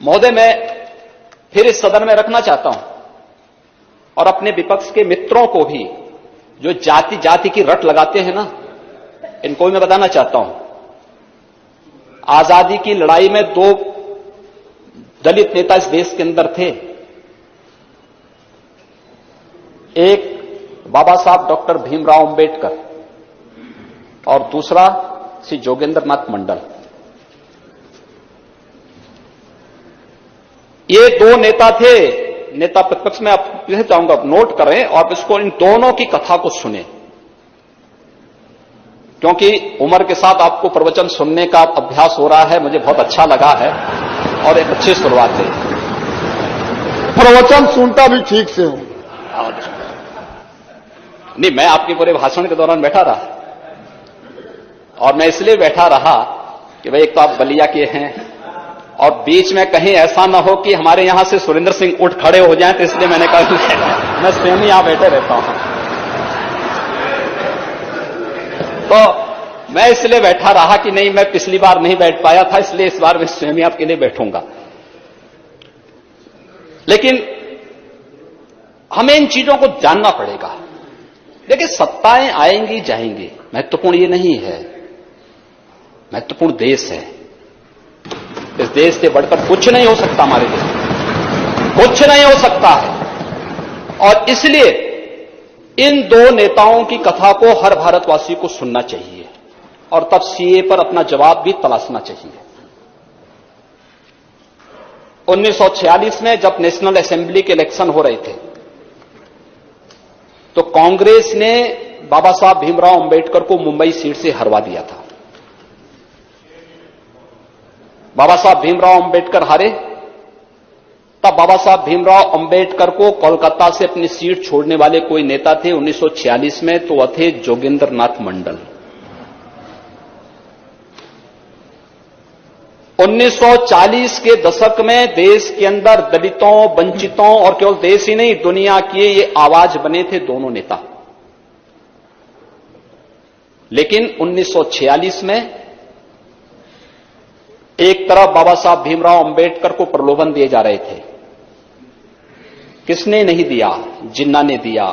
महोदय, मैं फिर इस सदन में रखना चाहता हूं और अपने विपक्ष के मित्रों को भी, जो जाति जाति की रट लगाते हैं ना, इनको भी मैं बताना चाहता हूं। आजादी की लड़ाई में दो दलित नेता इस देश के अंदर थे। एक बाबा साहब डॉक्टर भीमराव अंबेडकर और दूसरा श्री जोगेंद्र नाथ मंडल। ये दो नेता थे, नेता प्रतिपक्ष में आप चाहूंगा नोट करें और इसको, इन दोनों की कथा को सुने, क्योंकि उम्र के साथ आपको प्रवचन सुनने का अभ्यास हो रहा है। मुझे बहुत अच्छा लगा है और एक अच्छी शुरुआत है। प्रवचन सुनता भी ठीक से हूं। नहीं, मैं आपके पूरे भाषण के दौरान बैठा रहा और मैं इसलिए बैठा रहा कि भाई, एक तो आप बलिया के हैं और बीच में कहीं ऐसा ना हो कि हमारे यहां से सुरेंद्र सिंह उठ खड़े हो जाएं, तो इसलिए मैंने कहा मैं स्वयं ही यहां बैठे रहता हूं। तो मैं इसलिए बैठा रहा कि नहीं, मैं पिछली बार नहीं बैठ पाया था, इसलिए इस बार मैं स्वयं ही आपके लिए बैठूंगा। लेकिन हमें इन चीजों को जानना पड़ेगा। देखिए, सत्ताएं आएंगी जाएंगी, महत्वपूर्ण ये नहीं है। महत्वपूर्ण देश है। इस देश से बढ़कर कुछ नहीं हो सकता, हमारे देश में कुछ नहीं हो सकता है। और इसलिए इन दो नेताओं की कथा को हर भारतवासी को सुनना चाहिए और तब सीए पर अपना जवाब भी तलाशना चाहिए। 1946 में जब नेशनल असेंबली के इलेक्शन हो रहे थे, तो कांग्रेस ने बाबा साहब भीमराव अंबेडकर को मुंबई सीट से हरवा दिया था। बाबा साहब भीमराव अंबेडकर हारे, तब बाबा साहब भीमराव अंबेडकर को कोलकाता से अपनी सीट छोड़ने वाले कोई नेता थे 1946 में, तो वह थे जोगेंद्र नाथ मंडल। 1940 के दशक में देश के अंदर दलितों, वंचितों और केवल देश ही नहीं, दुनिया के ये आवाज बने थे दोनों नेता। लेकिन 1946 में एक तरफ बाबा साहब भीमराव अंबेडकर को प्रलोभन दिए जा रहे थे। किसने नहीं दिया? जिन्ना ने दिया,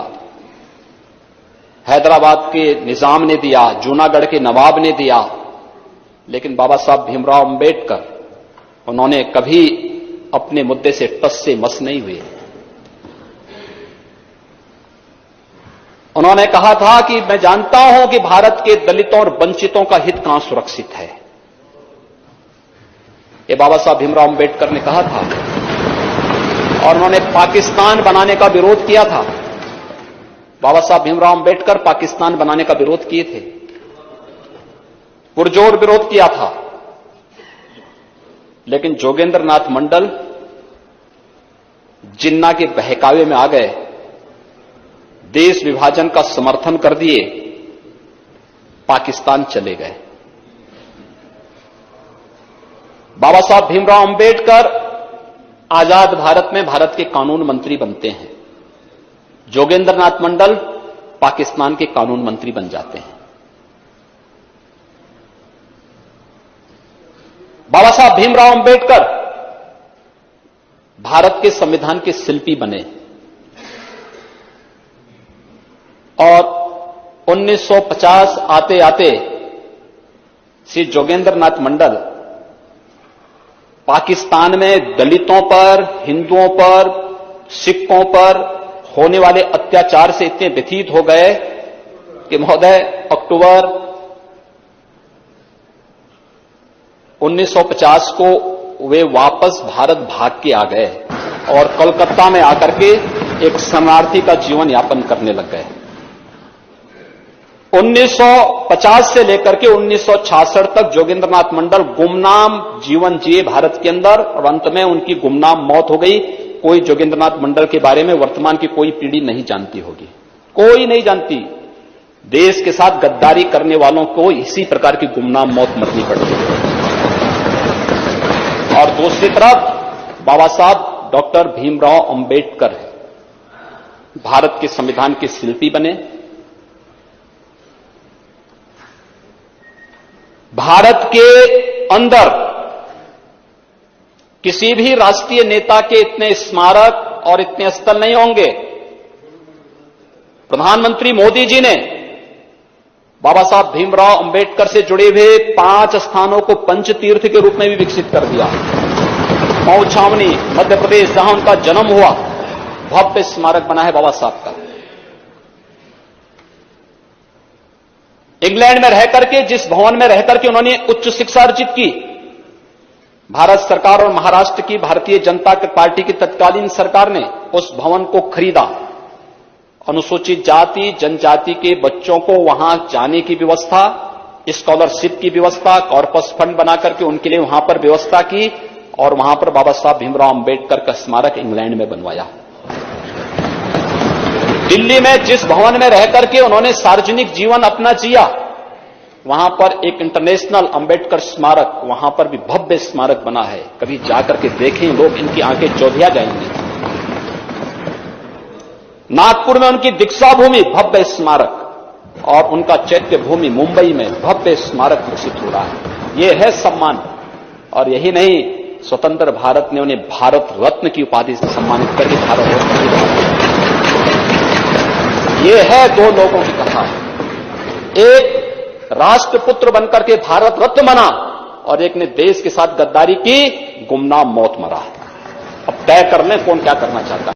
हैदराबाद के निजाम ने दिया, जूनागढ़ के नवाब ने दिया। लेकिन बाबा साहब भीमराव अंबेडकर, उन्होंने कभी अपने मुद्दे से टस से मस नहीं हुए। उन्होंने कहा था कि मैं जानता हूं कि भारत के दलितों और वंचितों का हित कहां सुरक्षित है। ये बाबा साहब भीमराव अंबेडकर ने कहा था और उन्होंने पाकिस्तान बनाने का विरोध किया था। बाबा साहब भीमराव अंबेडकर पाकिस्तान बनाने का विरोध किए थे, पुरजोर विरोध किया था। लेकिन जोगेंद्र नाथ मंडल जिन्ना के बहकावे में आ गए, देश विभाजन का समर्थन कर दिए, पाकिस्तान चले गए। बाबा साहब भीमराव अंबेडकर आजाद भारत में भारत के कानून मंत्री बनते हैं। जोगेंद्र नाथ मंडल पाकिस्तान के कानून मंत्री बन जाते हैं। बाबा साहब भीमराव अंबेडकर भारत के संविधान के शिल्पी बने और 1950 आते आते श्री जोगेंद्र नाथ मंडल पाकिस्तान में दलितों पर, हिंदुओं पर, सिखों पर होने वाले अत्याचार से इतने व्यथित हो गए कि महोदय, अक्टूबर 1950 को वे वापस भारत भाग के आ गए और कोलकाता में आकर के एक शरणार्थी का जीवन यापन करने लग गए। 1950 से लेकर के 1966 तक जोगेंद्र नाथ मंडल गुमनाम जीवन जिए भारत के अंदर और अंत में उनकी गुमनाम मौत हो गई। कोई जोगेंद्र नाथ मंडल के बारे में वर्तमान की कोई पीढ़ी नहीं जानती होगी, कोई नहीं जानती। देश के साथ गद्दारी करने वालों को इसी प्रकार की गुमनाम मौत मरनी पड़ती है। और दूसरी तरफ बाबा साहब डॉक्टर भीमराव अंबेडकर भारत के संविधान के शिल्पी बने। भारत के अंदर किसी भी राष्ट्रीय नेता के इतने स्मारक और इतने स्थल नहीं होंगे। प्रधानमंत्री मोदी जी ने बाबा साहब भीमराव अंबेडकर से जुड़े हुए 5 स्थानों को पंचतीर्थ के रूप में भी विकसित कर दिया। मऊ छावनी, मध्य प्रदेश, जहां उनका जन्म हुआ, भव्य स्मारक बना है बाबा साहब का। इंग्लैंड में रहकर के, जिस भवन में रहकर के उन्होंने उच्च शिक्षा अर्जित की, भारत सरकार और महाराष्ट्र की भारतीय जनता पार्टी की तत्कालीन सरकार ने उस भवन को खरीदा। अनुसूचित जाति जनजाति के बच्चों को वहां जाने की व्यवस्था, स्कॉलरशिप की व्यवस्था, कॉर्पस फंड बनाकर के उनके लिए वहां पर व्यवस्था की और वहां पर बाबा साहब भीमराव अंबेडकर का स्मारक इंग्लैंड में बनवाया। दिल्ली में जिस भवन में रहकर के उन्होंने सार्वजनिक जीवन अपना जिया, वहां पर एक इंटरनेशनल अंबेडकर स्मारक, वहां पर भी भव्य स्मारक बना है। कभी जाकर के देखें लोग, इनकी आंखें चौधिया जाएंगी। नागपुर में उनकी दीक्षा भूमि, भव्य स्मारक, और उनका चैत्य भूमि मुंबई में भव्य स्मारक विकसित हो रहा है। यह है सम्मान। और यही नहीं, स्वतंत्र भारत ने उन्हें भारत रत्न की उपाधि से सम्मानित करके भारत रत्न की उपाधि। यह है दो लोगों की कथा। एक राष्ट्रपुत्र बनकर के भारत रत्न बना और एक ने देश के साथ गद्दारी की, गुमनाम मौत मरा। अब तय कर लें कौन क्या करना चाहता है।